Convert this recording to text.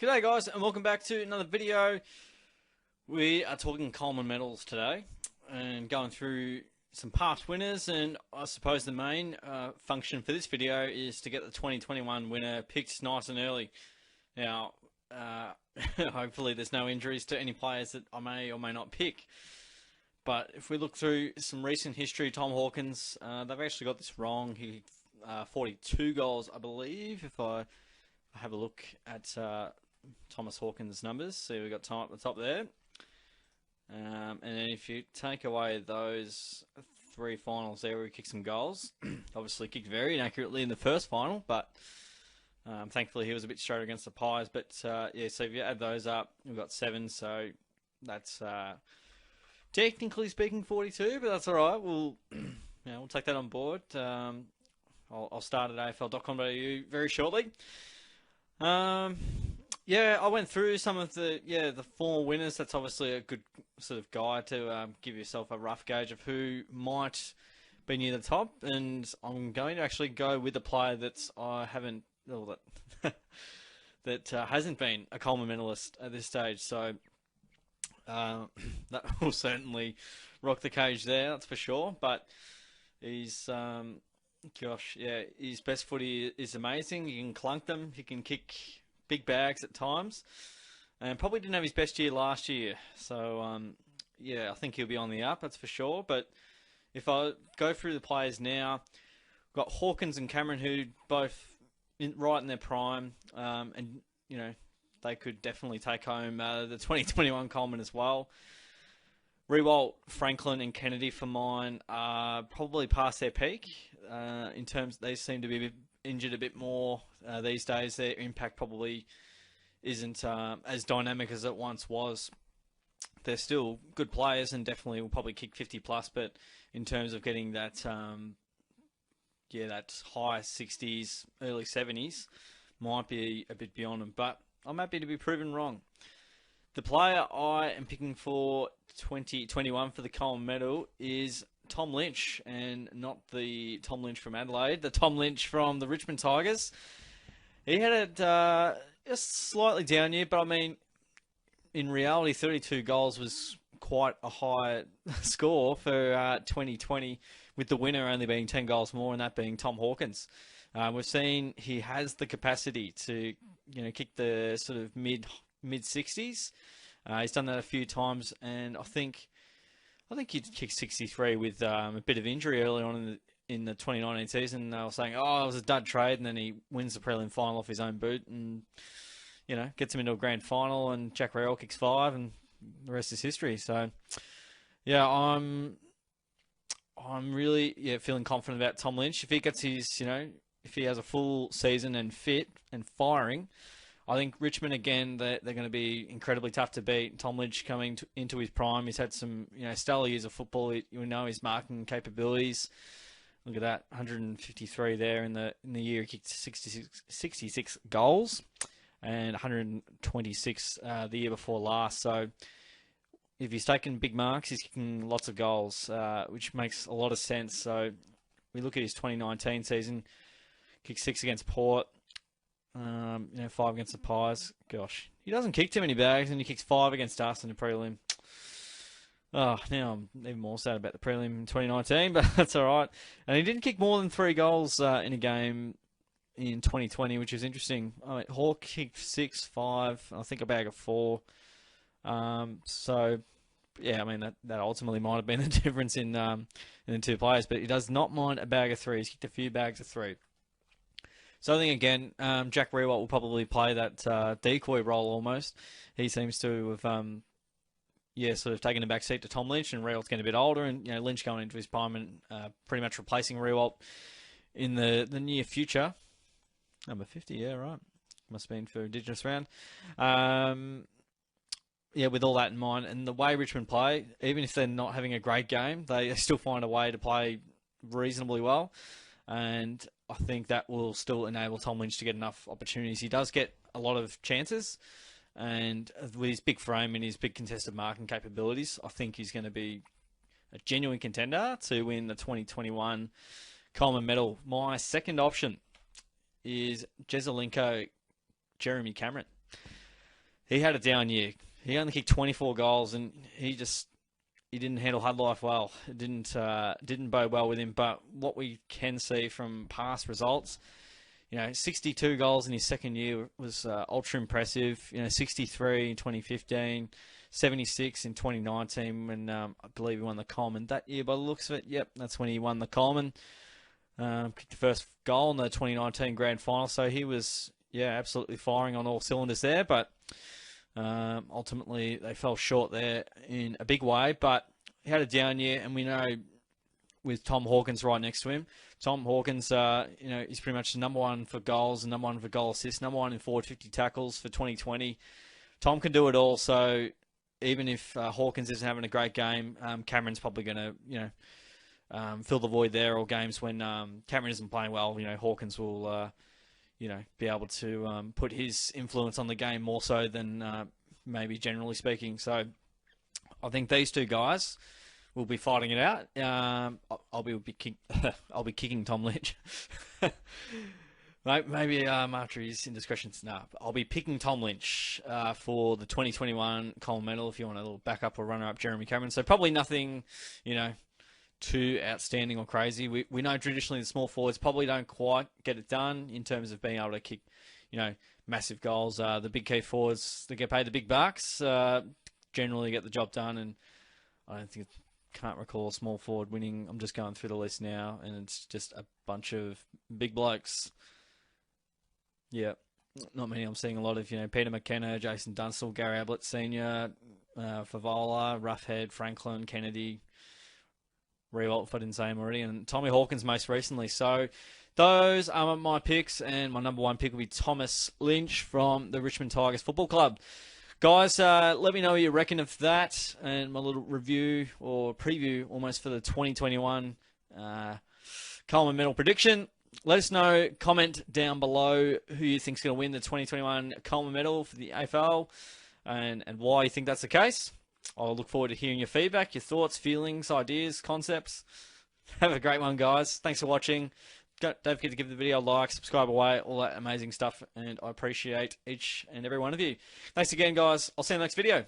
G'day guys, and welcome back to another video. We are talking Coleman medals today and going through some past winners, and I suppose the main function for this video is to get the 2021 winner picked nice and early. Now, hopefully there's no injuries to any players that I may or may not pick. But if we look through some recent history, Tom Hawkins, they've actually got this wrong. He 42 goals, I believe, if I have a look at Thomas Hawkins' numbers. See, we've got Tom at the top there. And then if you take away those three finals there where he kicked some goals, obviously kicked very inaccurately in the first final, but thankfully he was a bit straight against the Pies. But yeah, so if you add those up, we've got 7, so that's technically speaking 42, but that's all right. We'll take that on board. I'll start at afl.com.au very shortly. Yeah, I went through some of the former winners. That's obviously a good sort of guide to give yourself a rough gauge of who might be near the top. And I'm going to actually go with a player that hasn't been a Coleman medalist at this stage. So that will certainly rock the cage there, that's for sure. But he's gosh, yeah, his best footy is amazing. He can clunk them. He can kick big bags at times, and probably didn't have his best year last year. So, yeah, I think he'll be on the up, that's for sure. But if I go through the players now, we've got Hawkins and Cameron, who both right in their prime, and you know they could definitely take home the 2021 Coleman as well. Riewoldt, Franklin, and Kennedy for mine are probably past their peak. In terms, they seem to be injured a bit more these days. Their impact probably isn't as dynamic as it once was. They're still good players and definitely will probably kick 50 plus. But in terms of getting that, that high 60s, early 70s, might be a bit beyond them. But I'm happy to be proven wrong. The player I am picking for 2021 for the Coleman medal is Tom Lynch, and not the Tom Lynch from Adelaide, the Tom Lynch from the Richmond Tigers. He had a slightly down year, but I mean, in reality, 32 goals was quite a high score for 2020, with the winner only being 10 goals more, and that being Tom Hawkins. We've seen he has the capacity to, kick the sort of mid 60s. He's done that a few times, and I think he'd kicked 63 with a bit of injury early on in the 2019 season. They were saying, oh, it was a dud trade, and then he wins the prelim final off his own boot and, gets him into a grand final, and Jack Riewoldt kicks 5, and the rest is history. So, yeah, I'm really feeling confident about Tom Lynch. If he gets his, if he has a full season and fit and firing, I think Richmond, again, they're going to be incredibly tough to beat. Tom Lynch coming into his prime. He's had some, stellar years of football. You know his marking capabilities. Look at that, 153 there in the year. He kicked 66 goals and 126 the year before last. So if he's taking big marks, he's kicking lots of goals, which makes a lot of sense. So we look at his 2019 season, kicked 6 against Port. 5 against the Pies. Gosh, he doesn't kick too many bags, and he kicks 5 against us in the prelim. Oh, now I'm even more sad about the prelim in 2019, but that's all right. And he didn't kick more than 3 goals in a game in 2020, which is interesting. Hawk kicked 6, 5, I think a bag of 4. So, yeah, I mean, that ultimately might have been the difference in the two players, but he does not mind a bag of 3. He's kicked a few bags of 3. So I think, again, Jack Riewoldt will probably play that decoy role almost. He seems to have, sort of taken a back seat to Tom Lynch, and Riewoldt's getting a bit older, and Lynch going into his prime and pretty much replacing Riewoldt in the near future. Number 50, yeah, right. Must have been for Indigenous round. With all that in mind, and the way Richmond play, even if they're not having a great game, they still find a way to play reasonably well. And I think that will still enable Tom Lynch to get enough opportunities. He does get a lot of chances, and with his big frame and his big contested marking capabilities, I think he's going to be a genuine contender to win the 2021 Coleman medal. My second option is Jezelenko Jeremy Cameron. he had a down year. He only kicked 24 goals, and he didn't handle hard life well. It didn't bode well with him. But what we can see from past results, 62 goals in his second year was ultra impressive. 63 in 2015, 76 in 2019 when I believe he won the Coleman that year by the looks of it. Yep, that's when he won the Coleman. Kicked the first goal in the 2019 grand final. So he was, absolutely firing on all cylinders there. But ultimately, they fell short there in a big way, but he had a down year, and we know with Tom Hawkins right next to him, Tom Hawkins, he's pretty much the number one for goals, and number one for goal assists, number one in forward 50 tackles for 2020. Tom can do it all, so even if Hawkins isn't having a great game, Cameron's probably going to, fill the void there, or games when Cameron isn't playing well, Hawkins will be able to put his influence on the game more so than maybe generally speaking. So I think these two guys will be fighting it out. I'll be kicking Tom Lynch. Maybe after his indiscretions. No, I'll be picking Tom Lynch for the 2021 Coleman medal if you want a little backup or runner-up Jeremy Cameron. So probably nothing, too outstanding or crazy. We know traditionally the small forwards probably don't quite get it done in terms of being able to kick, massive goals. The big key forwards that get paid the big bucks generally get the job done, and I can't recall a small forward winning. I'm just going through the list now, and it's just a bunch of big blokes. Yeah, not many. I'm seeing a lot of, Peter McKenna, Jason Dunstall, Gary Ablett Sr., Favola, Roughhead, Franklin, Kennedy, Rewalt, if I didn't say him already, and Tommy Hawkins most recently. So those are my picks, and my number one pick will be Thomas Lynch from the Richmond Tigers Football Club. Guys, let me know what you reckon of that, and my little review or preview almost for the 2021 Coleman medal prediction. Let us know, comment down below who you think's going to win the 2021 Coleman medal for the AFL, and why you think that's the case. I'll look forward to hearing your feedback, your thoughts, feelings, ideas, concepts. Have a great one, guys. Thanks for watching. Don't forget to give the video a like, subscribe away, all that amazing stuff, and I appreciate each and every one of you. Thanks again, guys. I'll see you in the next video.